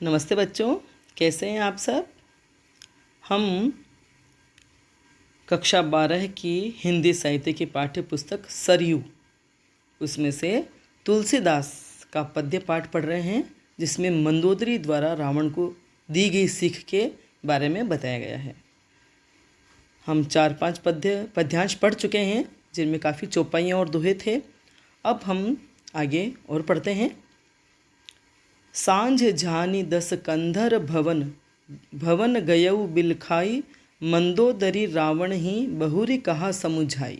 नमस्ते बच्चों, कैसे हैं आप सब। हम कक्षा 12 की हिंदी साहित्य की पाठ्य पुस्तक सरयू उसमें से तुलसीदास का पद्य पाठ पढ़ रहे हैं, जिसमें मंदोदरी द्वारा रावण को दी गई सीख के बारे में बताया गया है। हम 4-5 पद्यांश पढ़ चुके हैं, जिनमें काफ़ी चौपाइयाँ और दोहे थे। अब हम आगे और पढ़ते हैं। सांझ झानी दस कंधर भवन, भवन गयऊ बिलखाई, मंदोदरी रावण ही बहुरी कहा समुझाई।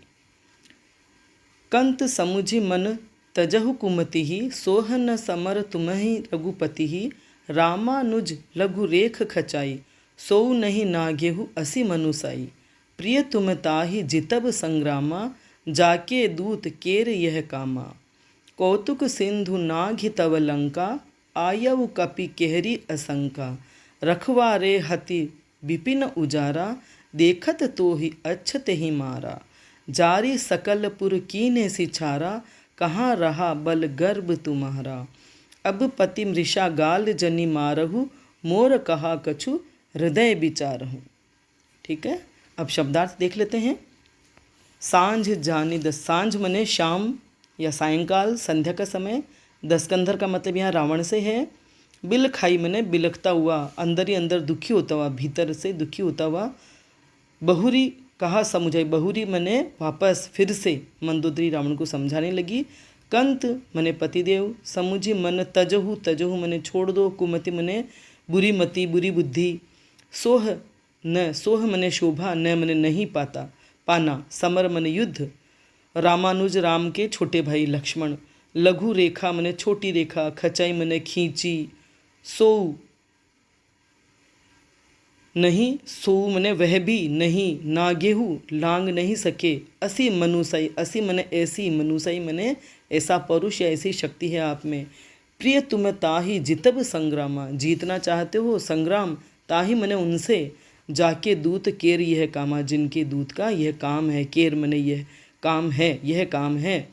कंत समुझि मन तजहु कुमति ही, सोह न समर तुम्हि रघुपति ही, रामानुज लघु रेख खचाई, सोउ नहीं नागेहु असी मनुसाई। प्रिय तुम ताहि जितब संग्रामा, जाके दूत केर यह कामा। कौतुक सिंधु नाघि तव लंका, आयव कपि केहरी असंका। रखवारे हति विपिन उजारा, देखत तो ही अच्छत ही मारा। जारी सकल पुर कीने सिछारा, कहाँ रहा बल गर्भ तुम्हारा। अब पति मृषा गाल जनि मारहु, मोर कहा कछु हृदय विचारहु। ठीक है, अब शब्दार्थ देख लेते हैं। सांझ जानी दस, सांझ मने शाम या सायंकाल, संध्या का समय। दसकंधर का मतलब यहाँ रावण से है। बिल खाई मने बिलखता हुआ, अंदर ही अंदर दुखी होता हुआ, भीतर से दुखी होता हुआ। बहुरी कहा समुझाई, बहुरी मने वापस फिर से मंदोदरी रावण को समझाने लगी। कंत मने पतिदेव, समुझी मन तजहु, तजहु मने छोड़ दो, कुमति मने बुरी मति, बुरी बुद्धि। सोह न, सोह मने शोभा, न मने नहीं पाता, पाना। समर मने युद्ध। रामानुज राम के छोटे भाई लक्ष्मण। लघु रेखा मने छोटी रेखा, खचाई मने खींची। सोऊ नहीं, सोऊ मने वह भी नहीं, नागेहू लांग नहीं सके। असी मनुसाई, असी मने ऐसी, मनुसाई मने ऐसा परुष या ऐसी शक्ति है आप में। प्रिय तुम ताहि जितब संग्रामा, जीतना चाहते हो संग्राम, ताहि मने उनसे। जाके दूत केर यह कामा, जिनके दूत का यह काम है। केर मने यह काम है, यह काम है।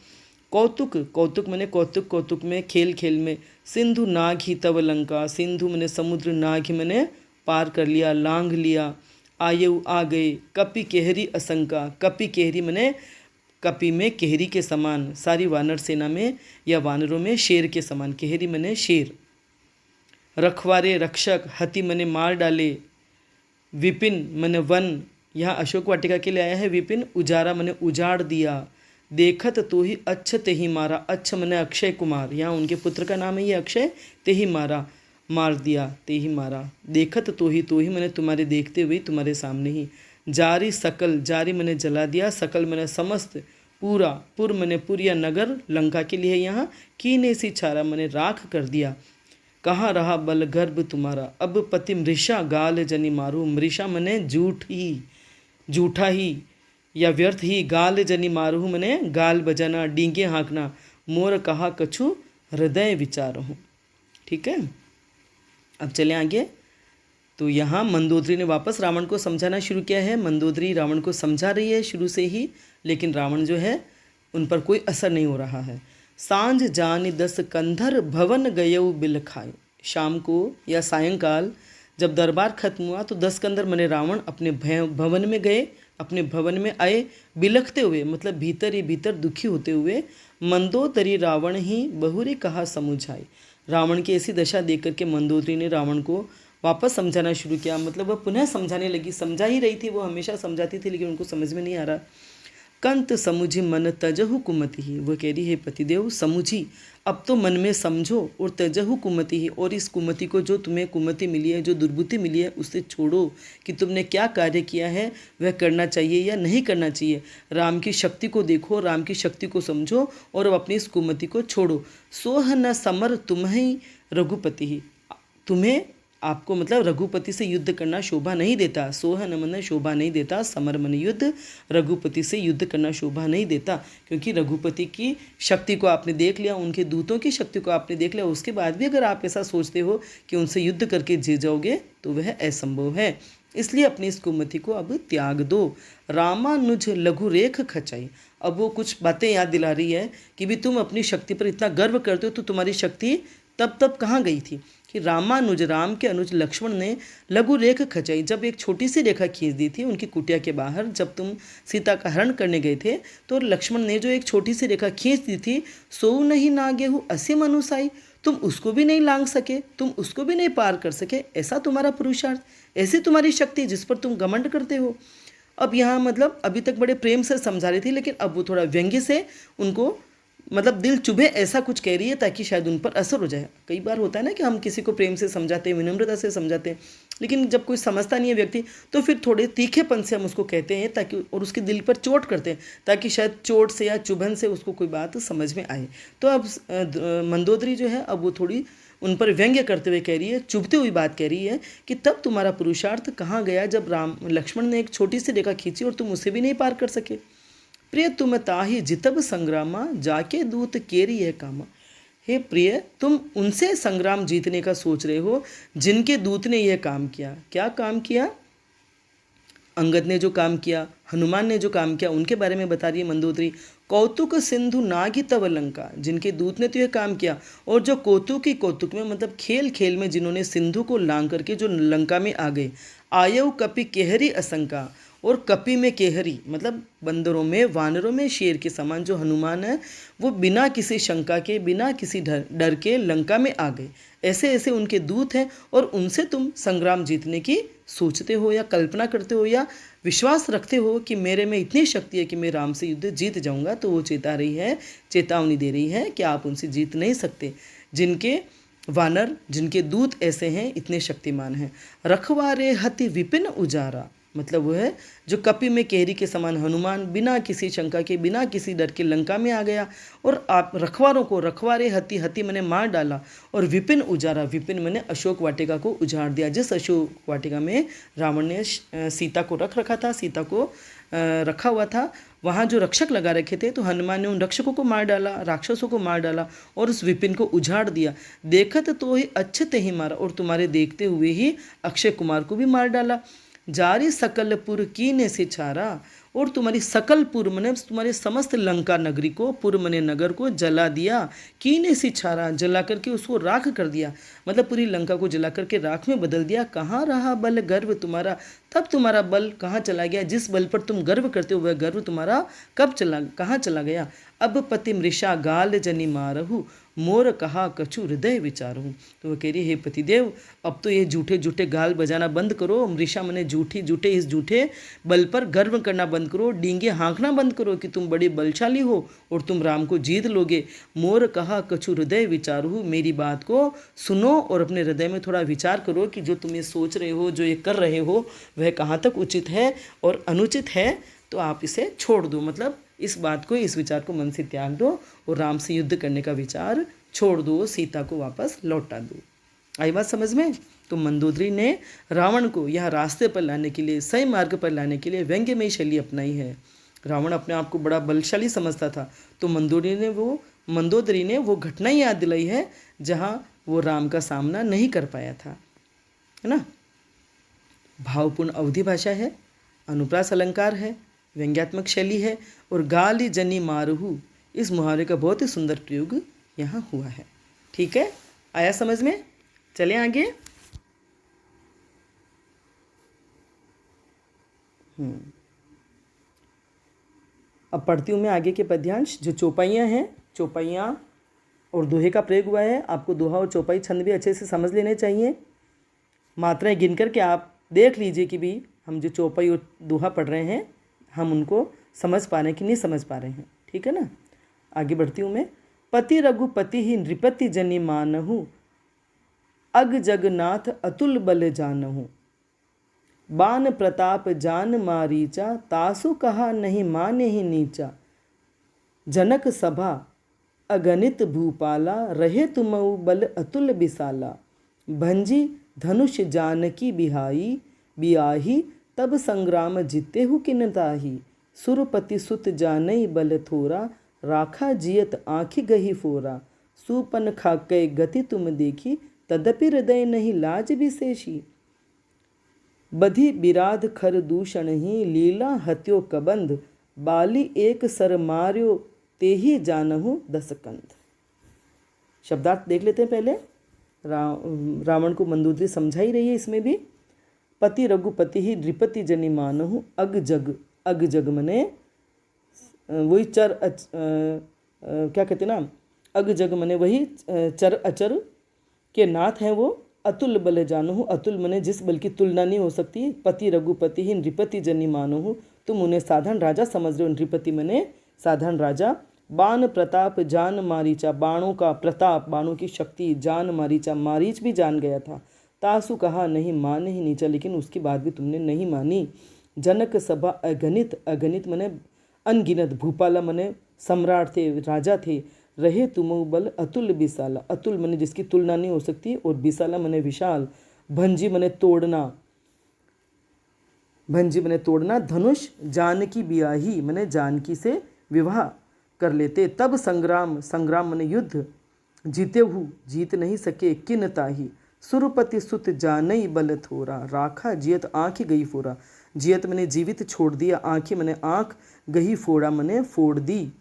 कौतुक, कौतुक मने कौतुक, कौतुक में खेल खेल में। सिंधु नाग ही तव लंका, सिंधु मने समुद्र, नाग मने पार कर लिया, लांघ लिया। आयु आ गए, कपि केहरी असंका, कपि केहरी मने कपि में केहरी के समान, सारी वानर सेना में या वानरों में शेर के समान। केहरी मने शेर। रखवारे रक्षक, हति मने मार डाले। विपिन मने वन, यहाँ अशोक वाटिका के लिए आया है विपिन। उजारा मने उजाड़ दिया। देखत तो ही अच्छ ही मारा, अच्छ मने अक्षय कुमार, यहाँ उनके पुत्र का नाम है ये अक्षय। ते ही मारा, मार दिया, ते ही मारा। देखत तो ही मने तुम्हारे देखते हुए, तुम्हारे सामने ही। जारी सकल, जारी मने जला दिया, सकल मने समस्त, पूरा। पुर मने पुर या नगर, लंका के लिए यहाँ। कीने सी छारा मने राख कर दिया। कहाँ रहा बल गर्भ तुम्हारा। अब पति मृषा गाल जनि मारू, मृषा मने झूठ ही, झूठा ही या व्यर्थ ही। गाल जनि मारू मने गाल बजाना, डींगे हाँकना। मोर कहा कछु हृदय विचारहूँ। ठीक है, अब चलें आगे। तो यहाँ मंदोदरी ने वापस रावण को समझाना शुरू किया है। मंदोदरी रावण को समझा रही है शुरू से ही, लेकिन रावण जो है उन पर कोई असर नहीं हो रहा है। सांझ जानी दस कंधर, भवन गयऊ बिलखाई। शाम को या सायंकाल जब दरबार खत्म हुआ तो 10 कंधर मने रावण अपने भवन में गए, अपने भवन में आए बिलखते हुए, मतलब भीतर ही भीतर दुखी होते हुए। मंदोदरी रावण ही बहुरी कहा समुझाई। रावण की ऐसी दशा देख करके मंदोदरी ने रावण को वापस समझाना शुरू किया, मतलब वह पुनः समझाने लगी। समझा ही रही थी, वो हमेशा समझाती थी, लेकिन उनको समझ में नहीं आ रहा। कंत समुझी मन तजहु कुमति ही, वो कह रही है पतिदेव समुझी, अब तो मन में समझो। और तजहु कुमति ही, और इस कुमति को, जो तुम्हें कुमति मिली है, जो दुर्बुद्धि मिली है, उससे छोड़ो कि तुमने क्या कार्य किया है, वह करना चाहिए या नहीं करना चाहिए। राम की शक्ति को देखो, राम की शक्ति को समझो, और अब अपनी इस कुमति को छोड़ो। सोह न समर तुम्हि रघुपति ही, तुम्हें, आपको मतलब रघुपति से युद्ध करना शोभा नहीं देता। सोह न मन शोभा नहीं देता, समर मन युद्ध। रघुपति से युद्ध करना शोभा नहीं देता, क्योंकि रघुपति की शक्ति को आपने देख लिया, उनके दूतों की शक्ति को आपने देख लिया। उसके बाद भी अगर आप ऐसा सोचते हो कि उनसे युद्ध करके जीत जाओगे, तो वह असंभव है। इसलिए अपनी इस कुमति को अब त्याग दो। रामानुज लघु रेख खचाई, अब वो कुछ बातें याद दिला रही है कि भी तुम अपनी शक्ति पर इतना गर्व करते हो, तो तुम्हारी शक्ति तब कहाँ गई थी। कि रामानुज, राम के अनुज लक्ष्मण ने लघु रेख खचाई। जब एक छोटी सी रेखा खींच दी थी उनकी कुटिया के बाहर, जब तुम सीता का हरण करने गए थे तो लक्ष्मण ने जो एक छोटी सी रेखा खींच दी थी, सोऊ नहीं नागेहु असीम अनुसाई, तुम उसको भी नहीं लांघ सके, तुम उसको भी नहीं पार कर सके। ऐसा तुम्हारा पुरुषार्थ, ऐसी तुम्हारी शक्ति जिस पर तुम घमंड करते हो। अब यहाँ मतलब अभी तक बड़े प्रेम से समझा रही थी, लेकिन अब वो थोड़ा व्यंग्य से उनको मतलब दिल चुभे ऐसा कुछ कह रही है ताकि शायद उन पर असर हो जाए। कई बार होता है ना कि हम किसी को प्रेम से समझाते हैं, विनम्रता से समझाते हैं, लेकिन जब कोई समझता नहीं है व्यक्ति तो फिर थोड़े तीखेपन से हम उसको कहते हैं ताकि, और उसके दिल पर चोट करते हैं ताकि शायद चोट से या चुभन से उसको कोई बात समझ में आए। तो अब मंदोदरी जो है अब वो थोड़ी उन पर व्यंग्य करते हुए कह रही है, चुभते हुई बात कह रही है कि तब तुम्हारा पुरुषार्थ कहाँ गया जब लक्ष्मण ने एक छोटी सी रेखा खींची और तुम उसे भी नहीं पार कर सके। प्रिय तुम ताहि जितब संग्रामा, जाके दूत केरी है कामा। हे प्रिय, तुम उनसे संग्राम जीतने का सोच रहे हो जिनके दूत ने यह काम किया। क्या काम किया? अंगद ने जो काम किया, हनुमान ने जो काम किया, उनके बारे में बता रही है मंदोदरी। कौतुक सिंधु नागी तव लंका, जिनके दूत ने तो यह काम किया, और जो कौतुक में मतलब खेल खेल में जिन्होंने सिंधु को लांग करके जो लंका में आ गए। आयव कपि केहरी असंका, और कपि में केहरी मतलब बंदरों में, वानरों में शेर के समान जो हनुमान है, वो बिना किसी शंका के, बिना किसी डर के लंका में आ गए। ऐसे ऐसे उनके दूत हैं और उनसे तुम संग्राम जीतने की सोचते हो या कल्पना करते हो या विश्वास रखते हो कि मेरे में इतनी शक्ति है कि मैं राम से युद्ध जीत जाऊंगा। तो वो चेतावनी दे रही है कि आप उनसे जीत नहीं सकते। जिनके वानर, जिनके दूत ऐसे हैं, इतने शक्तिमान हैं। रखवारे हति विपिन उजारा, मतलब वो है जो कपि में केहरी के समान हनुमान बिना किसी शंका के, बिना किसी डर के लंका में आ गया, और आप रखवारों को, रखवारे हति, हति मैंने मार डाला, और विपिन उजारा, विपिन मैंने अशोक वाटिका को उजाड़ दिया। जिस अशोक वाटिका में रावण ने सीता को रखा था, सीता को रखा हुआ था, वहाँ जो रक्षक लगा रखे थे, तो हनुमान ने उन रक्षकों को मार डाला, राक्षसों को मार डाला और उस विपिन को उजाड़ दिया। देखत तो ही अच्छते ही मारा, और तुम्हारे देखते हुए ही अक्षय कुमार को भी मार डाला। जारी सकलपुर कीने से छारा, और तुम्हारी सकलपुर मने तुम्हारे समस्त लंका नगरी को, पुर मने नगर को जला दिया। कीने से छारा, जला करके उसको राख कर दिया, मतलब पूरी लंका को जला करके राख में बदल दिया। कहाँ रहा बल गर्व तुम्हारा, तब तुम्हारा बल कहाँ चला गया? जिस बल पर तुम गर्व करते हो वह गर्व तुम्हारा कहाँ चला गया? अब पति मृषा गाल जनि मारहु, मोर कहा कछु हृदय विचारहूँ। तो वो कह रही है, हे पतिदेव, अब तो ये झूठे झूठे गाल बजाना बंद करो। मृषा मने झूठे इस झूठे बल पर गर्व करना बंद करो, डींगे हाँकना बंद करो कि तुम बड़े बलशाली हो और तुम राम को जीत लोगे। मोर कहा कछु हृदय विचारहूँ, मेरी बात को सुनो और अपने हृदय में थोड़ा विचार करो कि जो तुम ये सोच रहे हो, जो ये कर रहे हो, वह कहाँ तक उचित है और अनुचित है। तो आप इसे छोड़ दो, मतलब इस बात को, इस विचार को मन से त्याग दो और राम से युद्ध करने का विचार छोड़ दो, सीता को वापस लौटा दो। आई बात समझ में? तो मंदोदरी ने रावण को यहाँ रास्ते पर लाने के लिए, सही मार्ग पर लाने के लिए व्यंग्यमयी शैली अपनाई है। रावण अपने आप को बड़ा बलशाली समझता था, तो मंदोदरी ने वो घटना याद दिलाई है जहाँ वो राम का सामना नहीं कर पाया था, है ना। भावपूर्ण अवधि भाषा है, अनुप्रास अलंकार है, व्यंग्यात्मक शैली है, और गाली जनी मारहू, इस मुहावरे का बहुत ही सुंदर प्रयोग यहाँ हुआ है। ठीक है, आया समझ में? चलें आगे। अब पढ़ती हूँ मैं आगे के पद्यांश। जो चौपाइयाँ हैं, चौपाइयाँ और दोहे का प्रयोग हुआ है। आपको दोहा और चौपाई छंद भी अच्छे से समझ लेने चाहिए। मात्राएं गिन करके आप देख लीजिए कि भी हम जो चौपाई और दोहा पढ़ रहे हैं, हम उनको समझ पा रहे हैं कि नहीं समझ पा रहे हैं। ठीक है ना, आगे बढ़ती हूँ मैं। पति रघुपति ही नृपति जनि मानहु, अग जगन्नाथ अतुल बल जानहु। बान प्रताप जान मारीचा, तासु कहा नहीं माने ही नीचा। जनक सभा अगणित भूपाला, रहे तुमऊ बल अतुल बिसाला। भंजी धनुष जानकी बियाही, तब संग्राम जीतेहु किन ताही। सुरपति सुत जानई बल थोरा, राखा जियत आँखि गही फोरा। सुपन खाके गति तुम देखी, तदपि हृदय नहीं लाज विशेषी। बधि बिराध खर दूषण ही, लीला हत्यो कबंध। बाली एक सर मार्यो, ते ही जानहु दस कंध। शब्दार्थ देख लेते हैं पहले। रावण को मंदोदरी समझा ही रही है इसमें भी। पति रघुपति ही नृपति जनि मानहु अग जग मने वही क्या कहते ना, अग जग मने वही चर अचर के नाथ हैं वो। अतुल बल जानहु, अतुल मने जिस बल की तुलना नहीं हो सकती। पति रघुपति ही नृपति जनि मानहु, तुम उन्हें साधारण राजा समझ रहे हो। नृपति मने साधारण राजा। बाण प्रताप जान मारीचा, बाणों का प्रताप, बाणों की शक्ति। जान मारीचा, मारीच भी जान गया था। तासु कहा नहीं मान ही नीचा, लेकिन उसकी बात भी तुमने नहीं मानी। जनक सभा अगणित, अगणित मने अनगिनत। भूपाला मने सम्राट थे, राजा थे। रहे तुम बल अतुल विशाला, अतुल मने जिसकी तुलना नहीं हो सकती, और विशाला मने विशाल। भंजी मने तोड़ना, भंजी मने तोड़ना। धनुष जानकी बियाही मने जानकी से विवाह कर लेते। तब संग्राम, संग्राम मने युद्ध। जीते हु जीत नहीं सके किन ताही। सुरपति सुत जानई बल थोरा, राखा जियत आँख गई फोरा। जियत मने जीवित छोड़ दिया, आँखी मने आँख, गही फोड़ा मने फोड़ दी।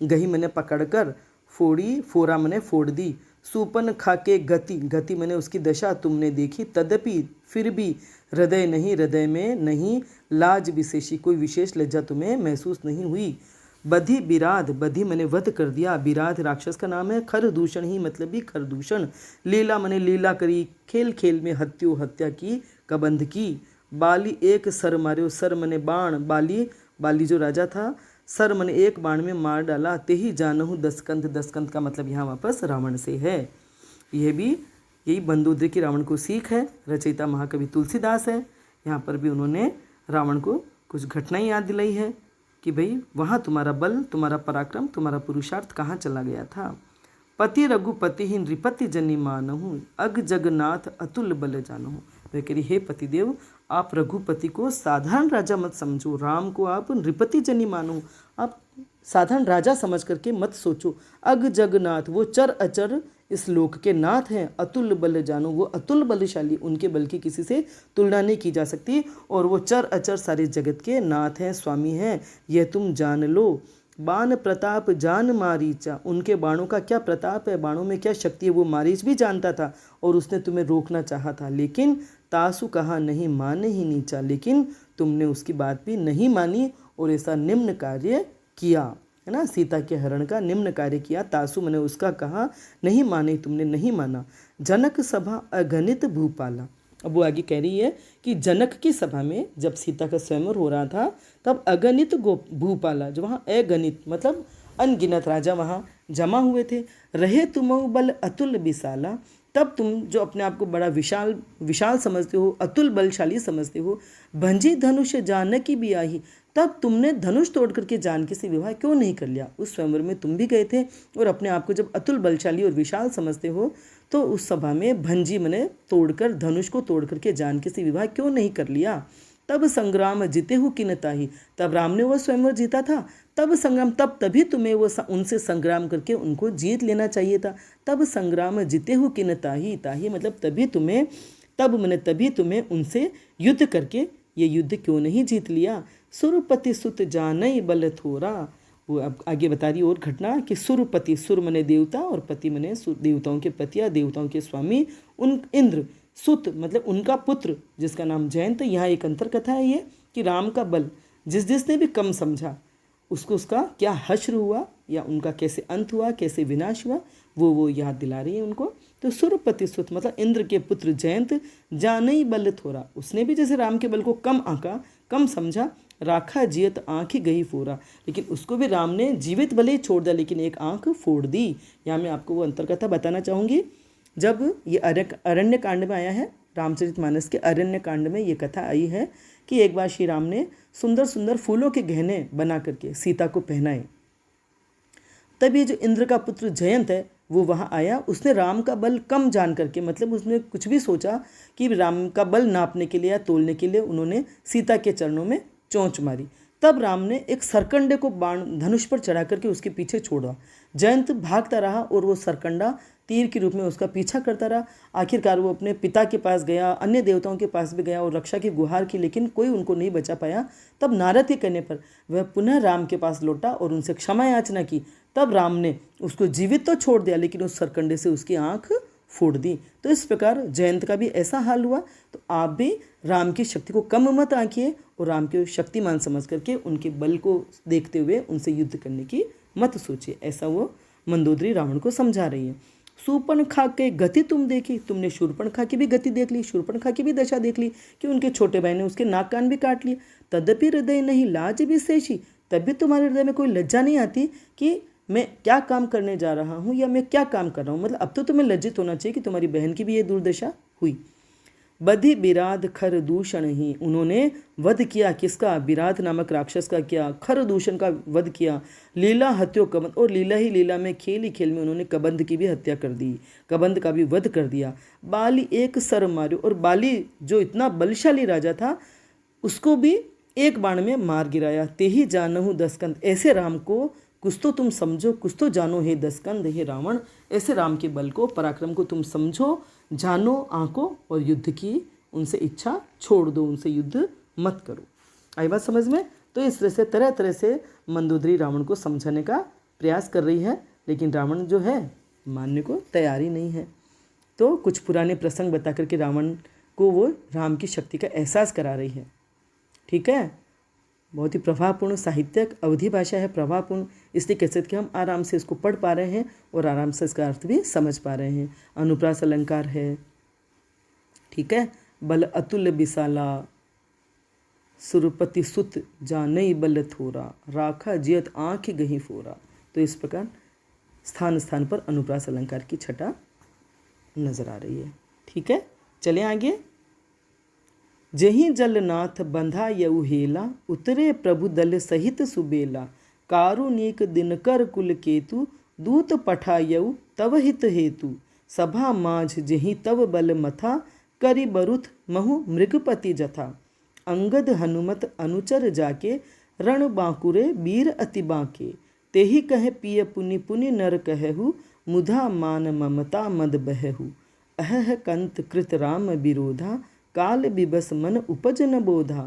गही मने पकड़कर, फोड़ी फोरा मने फोड़ दी। सुपन खाके गति, गति मने उसकी दशा तुमने देखी। तदपि फिर भी हृदय नहीं, हृदय में नहीं लाज विशेषी, कोई विशेष लज्जा तुम्हें महसूस नहीं हुई। बधि बिराध, बधि मने वध कर दिया। बिराध राक्षस का नाम है। खरदूषण ही मतलब भी खरदूषण। लीला मने लीला करी, खेल खेल में हत्यो हत्या की, कबंध की। बाली एक सर मार्यो, सर मने बाण। बाली, बाली जो राजा था, सर मने एक बाण में मार डाला। ते ही जानहु दसकंध, दसकंध का मतलब यहाँ वापस रावण से है। यह भी यही मंदोदरी की रावण को सीख है। रचयिता महाकवि तुलसीदास है। यहाँ पर भी उन्होंने रावण को कुछ घटनाएं याद दिलाई है कि भाई वहाँ तुम्हारा बल, तुम्हारा पराक्रम, तुम्हारा पुरुषार्थ कहाँ चला गया था। पति रघुपति ही नृपति जनि मानहु, अग जगन्नाथ अतुल बल जानहु। वह कह रही, हे पतिदेव, आप रघुपति को साधारण राजा मत समझो, राम को आप नृपति जनि मानो, आप साधारण राजा समझ करके मत सोचो। अग जगन्नाथ, वो चर अचर इस लोक के नाथ हैं। अतुल बल जानो, वो अतुल बलशाली, उनके बल की किसी से तुलना नहीं की जा सकती। और वो चर अचर सारे जगत के नाथ हैं, स्वामी हैं, यह तुम जान लो। बाण प्रताप जान मारीचा, उनके बाणों का क्या प्रताप है, बाणों में क्या शक्ति है, वो मारीच भी जानता था और उसने तुम्हें रोकना चाहा था। लेकिन तासु कहा नहीं माने ही नीचा, लेकिन तुमने उसकी बात भी नहीं मानी और ऐसा निम्न कार्य किया, है ना, सीता के हरण का निम्न कार्य किया। तासु मैंने उसका कहा नहीं माने, तुमने नहीं माना। जनक सभा अगणित भूपाला, अब वो आगे कह रही है कि जनक की सभा में जब सीता का स्वयंवर हो रहा था तब अगणित भूपाला, जो वहाँ अगणित मतलब अनगिनत राजा वहाँ जमा हुए थे। रहे तुम बल अतुल विशाला, तब तुम जो अपने आप को बड़ा विशाल समझते हो, अतुल बलशाली समझते हो। भंजी धनुष जानकी बियाही, तब तुमने धनुष तोड़ करके जानकी से विवाह क्यों नहीं कर लिया। उस स्वयंवर में तुम भी गए थे और अपने आप को जब अतुल बलशाली और विशाल समझते हो तो उस सभा में भंजी मने तोड़कर, धनुष को तोड़ करके जानकी से विवाह क्यों नहीं कर लिया। तब संग्राम जीते हु किनताही, तब राम ने वो स्वयंवर जीता था, तब संग्राम, तब तभी तुम्हें वो उनसे संग्राम करके उनको जीत लेना चाहिए था। तब संग्राम जीते हु किनताही, ताही मतलब तभी तुम्हें, तब मैंने तभी तुम्हें उनसे युद्ध करके ये युद्ध क्यों नहीं जीत लिया। सुरपति सुत जानई बल थोरा, वो अब आगे बता रही और घटना कि सुरपति, सुर मने देवता और पति मने देवताओं के पति या देवताओं के स्वामी, उन इंद्र, सुत मतलब उनका पुत्र जिसका नाम जयंत। यहाँ एक अंतर कथा है ये कि राम का बल जिसने भी कम समझा उसको उसका क्या हश्र हुआ या उनका कैसे अंत हुआ, कैसे विनाश हुआ, वो याद दिला रही है उनको। तो सुरपति सुत मतलब इंद्र के पुत्र जयंत, जानई बल थोरा, उसने भी जैसे राम के बल को कम आंका, कम समझा। राखा जियत आँखी गई फोरा, लेकिन उसको भी राम ने जीवित भले ही छोड़ दिया लेकिन एक आँख फोड़ दी। यहाँ मैं आपको वो अंतर कथा बताना चाहूँगी। जब ये अरण्य कांड में आया है, रामचरितमानस के अरण्य कांड में ये कथा आई है कि एक बार श्री राम ने सुंदर सुंदर फूलों के गहने बना करके सीता को पहनाए। तब ये जो इंद्र का पुत्र जयंत है वो वहाँ आया, उसने राम का बल कम जान करके, मतलब उसने कुछ भी सोचा कि राम का बल नापने के लिए या तोलने के लिए उन्होंने सीता के चरणों में चोंच मारी। तब राम ने एक सरकंडे को बाण धनुष पर चढ़ा करके उसके पीछे छोड़ा। जयंत भागता रहा और वो सरकंडा तीर के रूप में उसका पीछा करता रहा। आखिरकार वो अपने पिता के पास गया, अन्य देवताओं के पास भी गया और रक्षा की गुहार की, लेकिन कोई उनको नहीं बचा पाया। तब नारद के कहने पर वह पुनः राम के पास लौटा और उनसे क्षमा याचना की। तब राम ने उसको जीवित तो छोड़ दिया, लेकिन उस सरकंडे से उसकी आँख फोड़ दी। तो इस प्रकार जयंत का भी ऐसा हाल हुआ। तो आप भी राम की शक्ति को कम मत आंकिए और राम के शक्तिमान समझ करके उनके बल को देखते हुए उनसे युद्ध करने की मत सोचिए। ऐसा वो मंदोदरी रावण को समझा रही है। शूर्पणखा के गति तुम देखी, तुमने शूर्पणखा की भी गति देख ली, शूर्पणखा की भी दशा देख ली कि उनके छोटे भाई ने उसके नाक कान भी काट लिए। तदपि हृदय नहीं लाज विशेषी, तब भी तुम्हारे हृदय में कोई लज्जा नहीं आती कि मैं क्या काम करने जा रहा हूँ या मैं क्या काम कर रहा हूँ। मतलब अब तो तुम्हें लज्जित होना चाहिए कि तुम्हारी बहन की भी ये दुर्दशा हुई। बधि बिराद खर दूषण ही, उन्होंने वध किया किसका? बिराद नामक राक्षस का किया, खर दूषण का वध किया। लीला हत्यो कबंध, और लीला ही लीला में खेल ही खेल में उन्होंने कबंध की भी हत्या कर दी, कबंध का भी वध कर दिया। बाली एक सर मार्यो, और बाली जो इतना बलशाली राजा था उसको भी एक बाण में मार गिराया। ते ही जानहु दसकंद, ऐसे राम को कुछ तो तुम समझो, कुछ तो जानो हे दसकंद, हे रावण, ऐसे राम के बल को, पराक्रम को तुम समझो, जानो, आंको और युद्ध की उनसे इच्छा छोड़ दो, उनसे युद्ध मत करो। आई बात समझ में? तो इस तरह तरह से मंदोदरी रावण को समझाने का प्रयास कर रही है, लेकिन रावण जो है मानने को तैयार ही नहीं है। तो कुछ पुराने प्रसंग बता करके रावण को वो राम की शक्ति का एहसास करा रही है। ठीक है, बहुत ही प्रभावपूर्ण साहित्यक अवधि भाषा है, प्रभावपूर्ण, इसलिए कह सकते कि हम आराम से इसको पढ़ पा रहे हैं और आराम से इसका अर्थ भी समझ पा रहे हैं। अनुप्रास अलंकार है। ठीक है, बल अतुल बिसाला, सुरपति सुत जानई बल थोरा, राखा जियत आँख गही फोरा। तो इस प्रकार स्थान स्थान पर अनुप्रास अलंकार की छटा नजर आ रही है। ठीक है, चलें आगे। जहीं जलनाथ बंधा यऊ हेला, उतरे प्रभु दल सहित सुबेला, कारुणिक दिनकर कुल केतु, दूत पठायऊ तव हित हेतु, सभा माझ जहीं तव बल मथा, करि बरुथ महु मृगपति जथा, अंगद हनुमत अनुचर जाके, रण बांकुरे वीर अति बांके, तेहि कहे पिय पुनि पुनि नर कहहु, मुधा मान ममता मद बहहु, अहह कंत कृत राम विरोधा, काल बिबस मन उपज न बोधा,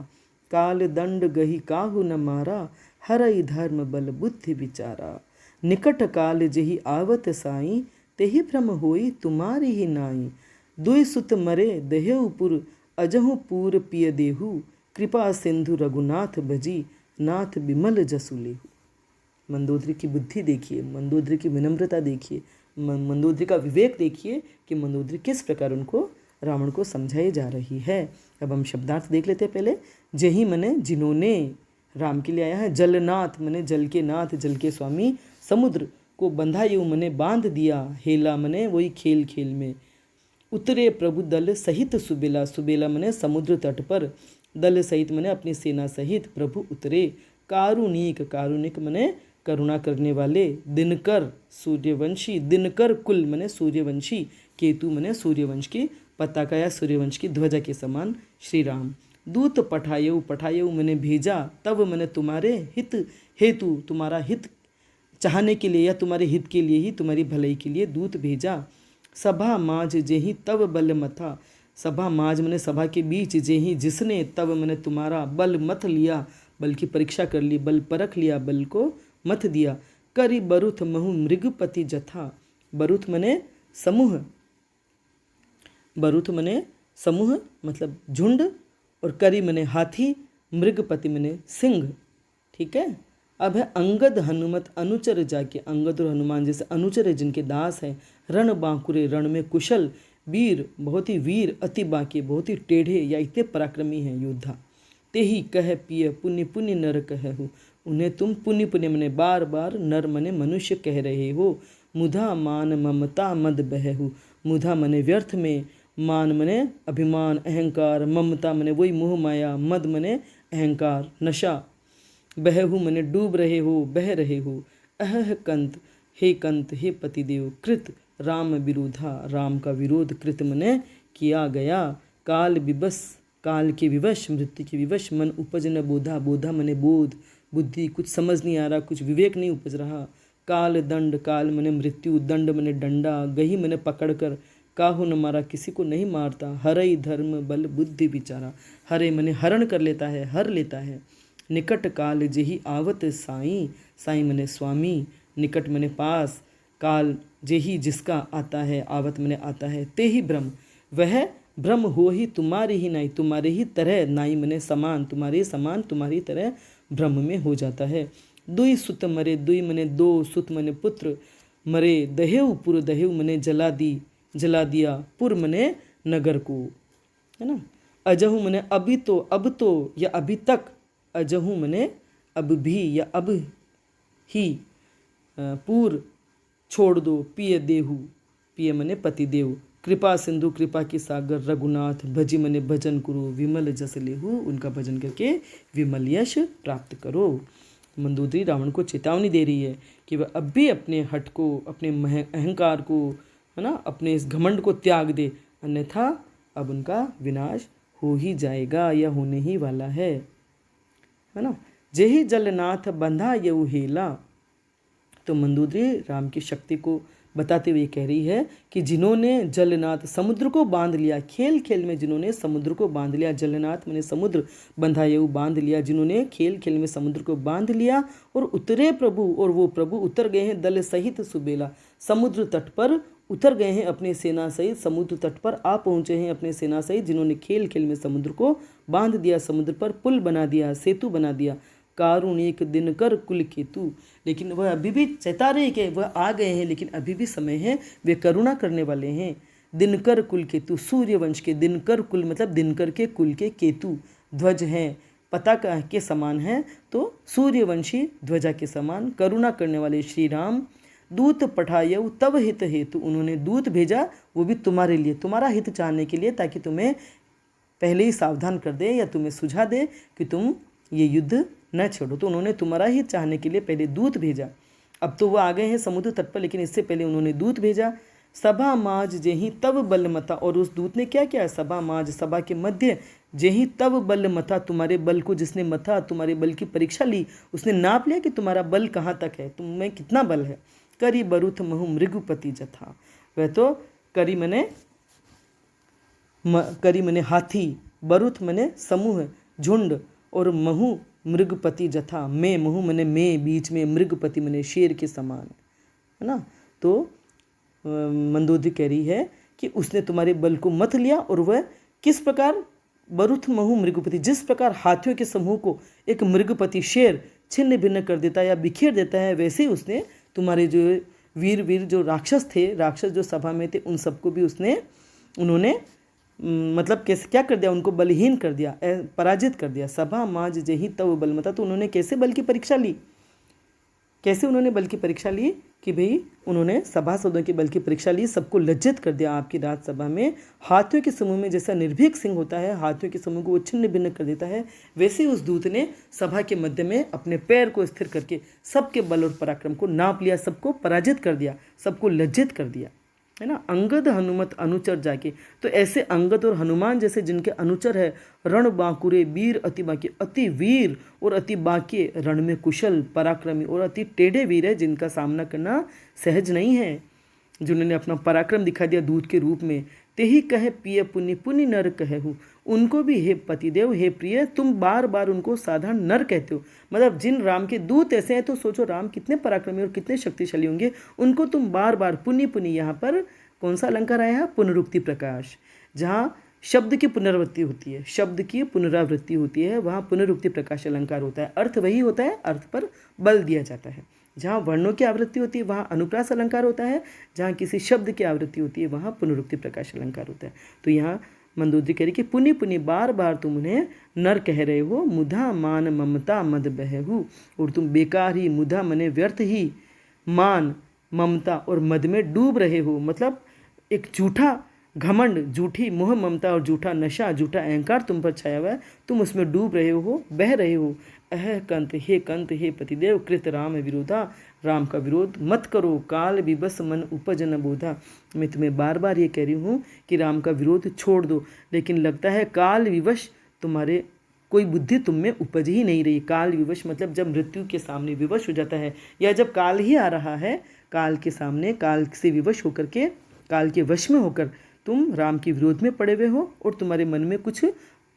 काल दंड गही काहू न मारा, हरई धर्म बल बुद्धि विचारा, निकट काल जही आवत साई, तेहि भ्रम होई तुम्हारी ही नाई, दुई सुत मरे देहुपुर, अजहु पूर पिय देहु, कृपा सिंधु रघुनाथ भजी, नाथ बिमल जसु लेहु। मंदोदरी की बुद्धि देखिए, मंदोदरी की विनम्रता देखिए, मंदोदरी का विवेक देखिए कि मंदोदरी किस प्रकार उनको, रावण को समझाई जा रही है। अब हम शब्दार्थ देख लेते हैं पहले। जही मने जिन्होंने, राम के लिए आया है। जलनाथ मने जल के नाथ, जल के स्वामी। समुद्र को बंधा यूं मने बांध दिया। हेला मने वही खेल खेल में। उतरे प्रभु दल सहित सुबेला, सुबेला मने समुद्र तट पर, दल सहित मने अपनी सेना सहित प्रभु उतरे। कारुणिक, कारुणिक मने करुणा करने वाले। दिनकर सूर्यवंशी, दिनकर कुल मने सूर्यवंशी। केतु मने सूर्यवंश की पताका या सूर्यवंश की ध्वजा के समान श्री राम। दूत पठायऊ, पठायऊ मने भेजा। तब मने तुम्हारे हित हेतु, तुम्हारा हित चाहने के लिए या तुम्हारे हित के लिए ही, तुम्हारी भलाई के लिए दूत भेजा। सभा माज जेही तब बल मथा, सभा माज मने सभा के बीच, जेही जिसने, तब मने तुम्हारा, बल मथ लिया, बल की परीक्षा कर ली, बल परख लिया, बल को मथ दिया। करी बरुथ महु मृगपति जथा, बरुथ मने समूह, बरुथ मने समूह मतलब झुंड, और करी मने हाथी, मृगपति मने सिंह। ठीक है, अब है अंगद हनुमत अनुचर जाके, अंगद और हनुमान जैसे अनुचर है जिनके दास हैं। रण बांकुरे, रण में कुशल, वीर बहुत ही वीर, अति बांके बहुत ही टेढ़े या इतने पराक्रमी हैं योद्धा। ते ही कह पिय पुण्य पुण्य नर कहहु, उन्हें तुम पुण्य पुण्य मने बार बार, नर मने मनुष्य कह रहे हो। मुधा मान ममता मद बहहु, मुधा मने व्यर्थ में, मान मने अभिमान अहंकार, ममता मने वही मोह माया, मद मने अहंकार नशा, बहहु मने डूब रहे हो, बह रहे हो। अहह कंत, हे कंत, हे पतिदेव। कृत राम विरोधा, राम का विरोध, कृत मने किया गया। काल विवश, काल के विवश, मृत्यु के विवश। मन उपज न बोधा, बोधा मने बोध, बुद्धि कुछ समझ नहीं आ रहा, कुछ विवेक नहीं उपज रहा। काल दंड, काल मने मृत्यु, दंड मने डंडा, गही मने पकड़ कर, काहू न मारा, किसी को नहीं मारता, हरई धर्म बल बुद्धि विचारा, हरे मने हरण कर लेता है, हर लेता है। निकट काल जेहि आवत साई, साई मने स्वामी, निकट मने पास, काल जेहि जिसका आता है, आवत मने आता है, ते ही ब्रह्म, वह ब्रह्म हो ही तुम्हारी ही नाई, तुम्हारे ही तरह, नाई मने समान, तुम्हारे समान तुम्हारी तरह ब्रह्म में हो जाता है। दुई सुत मरे, दुई मने दो, सुत मने पुत्र, मरे दहेव पुर, दहेव मने जला दिया, पुर मने नगर को, है ना। अजहू मने अभी तो, अब तो या अभी तक, अजहू मने अब भी या अब ही, पूर छोड़ दो, पिय देहु, पिय मने पति देव, कृपा सिंधु कृपा की सागर, रघुनाथ भजी मने भजन करो, विमल जस लेहु, उनका भजन करके विमल यश प्राप्त करो। मंदोदरी रावण को चेतावनी दे रही है कि वह अब भी अपने हठ को, अपने अहंकार को, है ना, अपने इस घमंड को त्याग दे, अन्यथा अब उनका विनाश हो ही जाएगा या होने ही वाला है ना। जेहि जलनाथ बंधा यऊ हेला, तो मंदोदरी राम की शक्ति को बताते हुए कह रही है कि जिन्होंने जलनाथ समुद्र को बांध लिया, खेल खेल में जिन्होंने समुद्र को बांध लिया, जलनाथ मैंने समुद्र, बंधायु बांध लिया, जिन्होंने खेल खेल में समुद्र को बांध लिया और उतरे प्रभु, और वो प्रभु उतर गए हैं दल सहित सुबेला, समुद्र तट पर उतर गए हैं अपने सेना सहित, समुद्र तट पर आ पहुँचे हैं अपने सेना सहित, जिन्होंने खेल खेल में समुद्र को बांध दिया, समुद्र पर पुल बना दिया, सेतु बना दिया, कारुणिक दिनकर कुल केतु। लेकिन वह अभी भी चेता रहे कि वह आ गए हैं, लेकिन अभी भी समय है, वे करुणा करने वाले हैं। दिनकर कुल केतु, सूर्यवंश के दिनकर कुल मतलब दिनकर के कुल के केतु ध्वज हैं, पताका के समान हैं, तो सूर्यवंशी ध्वजा के समान करुणा करने वाले श्री राम। दूत पठायऊ तब हित हेतु, उन्होंने दूत भेजा वो भी तुम्हारे लिए, तुम्हारा हित चाहने के लिए, ताकि तुम्हें पहले ही सावधान कर दे या तुम्हें सुझा दे कि तुम ये युद्ध न छोड़ो। तो उन्होंने तुम्हारा ही चाहने के लिए पहले दूत भेजा। अब तो वो आ गए हैं समुद्र तट पर, लेकिन इससे पहले उन्होंने दूत भेजा। सभा माज जेहि तब बल मता, और उस दूत ने क्या किया, सभा माज सभा के मध्य, जेहि तब बल मथा, तुम्हारे बल को जिसने मथा, तुम्हारे बल की परीक्षा ली, उसने नाप लिया कि तुम्हारा बल कहाँ तक है, तुम में कितना बल है। करी बरुथ महु मृगुपति जथा, वह तो करी मने हाथी, बरुथ मने समूह झुंड, और महु मृगपति जथा, मैं महु मने मैं, बीच में, मृगपति मने शेर के समान, है ना। तो मंदोदरी कह रही है कि उसने तुम्हारे बल को मत लिया, और वह किस प्रकार, बरुथ महु मृगपति, जिस प्रकार हाथियों के समूह को एक मृगपति शेर छिन्न भिन्न कर देता है या बिखेर देता है, वैसे ही उसने तुम्हारे जो वीर जो राक्षस थे, राक्षस जो सभा में थे, उन सबको भी उन्होंने मतलब कैसे क्या कर दिया, उनको बलहीन कर दिया, पराजित कर दिया। सभा माज जेहि तब बल मता, तो उन्होंने कैसे बल की परीक्षा ली, कैसे उन्होंने बल की परीक्षा ली कि भाई उन्होंने सभासदों के बल की परीक्षा ली, सबको लज्जित कर दिया आपकी राज्यसभा में। हाथियों के समूह में जैसा निर्भीक सिंह होता है, हाथियों के समूह को वो छिन्न भिन्न कर देता है, वैसे ही उस दूत ने सभा के मध्य में अपने पैर को स्थिर करके सबके बल और पराक्रम को नाप लिया, सबको पराजित कर दिया, सबको लज्जित कर दिया, है ना। अंगद हनुमत अनुचर जाके, तो ऐसे अंगद और हनुमान जैसे जिनके अनुचर है, रण बांकुरे वीर अति बाके, अति वीर और अति बाके, रण में कुशल पराक्रमी और अति टेढ़े वीर है, जिनका सामना करना सहज नहीं है, जिन्होंने अपना पराक्रम दिखा दिया दूत के रूप में। ते ही कहे पिय पुनि पुनि नर कहूँ, उनको भी हे पतिदेव, हे प्रिय, तुम बार बार उनको साधारण नर कहते हो, मतलब जिन राम के दूत ऐसे हैं, तो सोचो राम कितने पराक्रमी और कितने शक्तिशाली होंगे, उनको तुम बार बार पुनि पुनि, यहाँ पर कौन सा अलंकार आया है, पुनरुक्ति प्रकाश, जहाँ शब्द की पुनरावृत्ति होती है, शब्द की पुनरावृत्ति होती है, वहाँ पुनरुक्ति प्रकाश अलंकार होता है। अर्थ वही होता है, अर्थ पर बल दिया जाता है। जहाँ वर्णों की आवृत्ति होती है वहाँ अनुप्रास अलंकार होता है, जहाँ किसी शब्द की आवृत्ति होती है वहाँ पुनरुक्ति प्रकाश अलंकार होता है। तो यहाँ मंदोदरी कह रही कि पुनि पुनि बार बार तुम उन्हें नर कह रहे हो, मुधा मान ममता मद बहू, और तुम बेकार ही, मुधा मने व्यर्थ ही, मान ममता और मद में डूब रहे हो, मतलब एक झूठा घमंड, झूठी मोह ममता और झूठा नशा, झूठा अहंकार तुम पर छाया हुआ है, तुम उसमें डूब रहे हो, बह रहे हो। कंत, हे पतिदेव, कृत राम विरोधा, राम का विरोध मत करो, काल विबस मन उपजन बोधा। मैं तुम्हें बार बार ये कह रही हूँ कि राम का विरोध छोड़ दो, लेकिन लगता है काल विवश तुम्हारे कोई बुद्धि तुम में उपज ही नहीं रही। काल विवश मतलब जब मृत्यु के सामने विवश हो जाता है, या जब काल ही आ रहा है, काल के सामने, काल से विवश होकर के, काल के वश में होकर तुम राम के विरोध में पड़े हुए हो और तुम्हारे मन में कुछ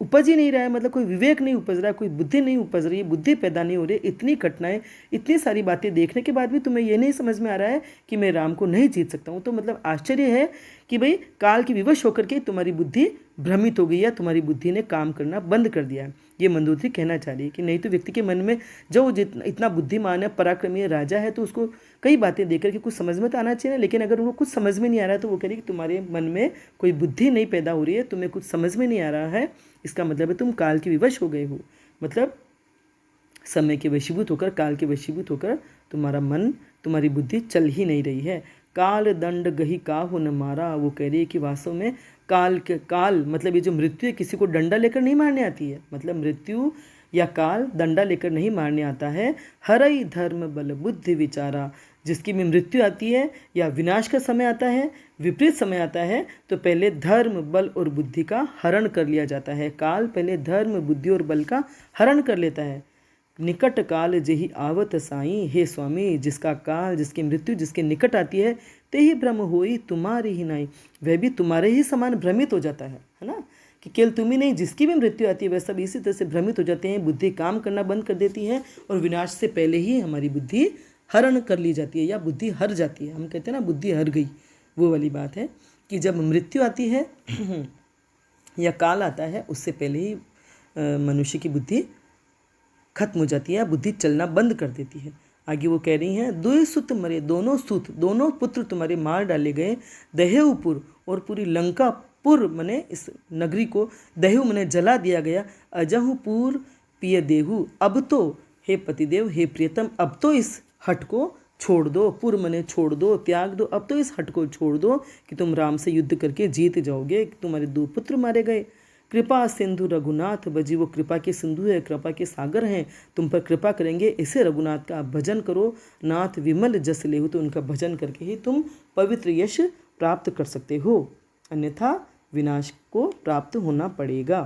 उपज ही नहीं रहा है, मतलब कोई विवेक नहीं उपज रहा है, कोई बुद्धि नहीं उपज रही है, बुद्धि पैदा नहीं हो रही। इतनी घटनाएं, इतनी सारी बातें देखने के बाद भी तुम्हें ये नहीं समझ में आ रहा है कि मैं राम को नहीं जीत सकता हूँ। तो मतलब आश्चर्य है कि भाई काल की विवश होकर के तुम्हारी बुद्धि भ्रमित हो गई है, तुम्हारी बुद्धि ने काम करना बंद कर दिया है। ये मंदोदरी कहना चाह रही है कि नहीं तो व्यक्ति के मन में जो इतना बुद्धिमान है, पराक्रमी है, राजा है, तो उसको कई बातें देकर के कुछ समझ में तो आना चाहिए ना। लेकिन अगर वो कुछ समझ में नहीं आ रहा है तो वो कह रही कि तुम्हारे मन में कोई बुद्धि नहीं पैदा हो रही है, तुम्हें कुछ समझ में नहीं आ रहा है, इसका मतलब है तुम काल के विवश हो गए हो। मतलब समय के वशीभूत होकर, काल के वशीभूत होकर तुम्हारा मन, तुम्हारी बुद्धि चल ही नहीं रही है। काल दंड गही काहू न मारा, वो कह रही है कि वास्तव में काल मतलब ये जो मृत्यु है, किसी को डंडा लेकर नहीं मारने आती है। मतलब मृत्यु या काल डंडा लेकर नहीं मारने आता है। हरई धर्म बल बुद्धि विचारा, जिसकी में मृत्यु आती है या विनाश का समय आता है, विपरीत समय आता है, तो पहले धर्म बल और बुद्धि का हरण कर लिया जाता है। काल पहले धर्म बुद्धि और बल का हरण कर लेता है। निकट काल जेहि आवत साई, हे स्वामी जिसका काल, जिसकी मृत्यु जिसके निकट आती है, ते ही भ्रम होई तुम्हारी ही नाई, वह भी तुम्हारे ही समान भ्रमित हो जाता है ना। कि केवल तुम ही नहीं, जिसकी भी मृत्यु आती है वह सब इसी तरह से भ्रमित हो जाते हैं, बुद्धि काम करना बंद कर देती है और विनाश से पहले ही हमारी बुद्धि हरण कर ली जाती है या बुद्धि हर जाती है। हम कहते हैं ना बुद्धि हर गई, वो वाली बात है कि जब मृत्यु आती है या काल आता है, उससे पहले ही मनुष्य की बुद्धि खत्म हो जाती है, बुद्धि चलना बंद कर देती है। आगे वो कह रही हैं, दुई सुत मरे, दोनों पुत्र तुम्हारे मार डाले गए, दहेवपुर और पूरी लंकापुर मने इस नगरी को, दहेव मने जला दिया गया, अजहुपुर पिय देहु, अब तो हे पतिदेव, हे प्रियतम, अब तो इस हट को छोड़ दो, पुर मने छोड़ दो, त्याग दो, अब तो इस हट को छोड़ दो कि तुम राम से युद्ध करके जीत जाओगे। तुम्हारे 2 पुत्र मारे गए। कृपा सिंधु रघुनाथ बजी, वो कृपा के सिंधु है, कृपा के सागर हैं, तुम पर कृपा करेंगे, इसे रघुनाथ का भजन करो। नाथ विमल जस लेहु, तो उनका भजन करके ही तुम पवित्र यश प्राप्त कर सकते हो, अन्यथा विनाश को प्राप्त होना पड़ेगा।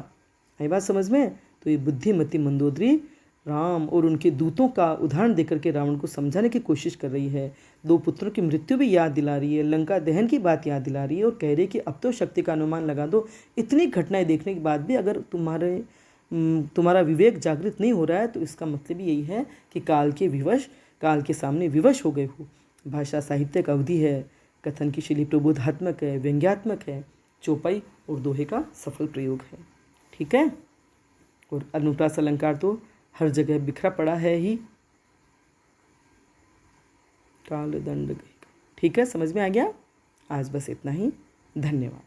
आई बात समझ में? तो ये बुद्धिमती मंदोदरी राम और उनके दूतों का उदाहरण देकर के रावण को समझाने की कोशिश कर रही है। 2 पुत्रों की मृत्यु भी याद दिला रही है, लंका दहन की बात याद दिला रही है और कह रही है कि अब तो शक्ति का अनुमान लगा दो। इतनी घटनाएं देखने के बाद भी अगर तुम्हारा विवेक जागृत नहीं हो रहा है तो इसका मतलब यही है कि काल के सामने विवश हो गए हो। भाषा साहित्यिक अवधि है, कथन की शैली प्रबोधात्मक है, व्यंग्यात्मक है, चौपाई और दोहे का सफल प्रयोग है। ठीक है। और अनुप्रास अलंकार तो हर जगह बिखरा पड़ा है ही। काल दंड। ठीक है, समझ में आ गया? आज बस इतना ही। धन्यवाद।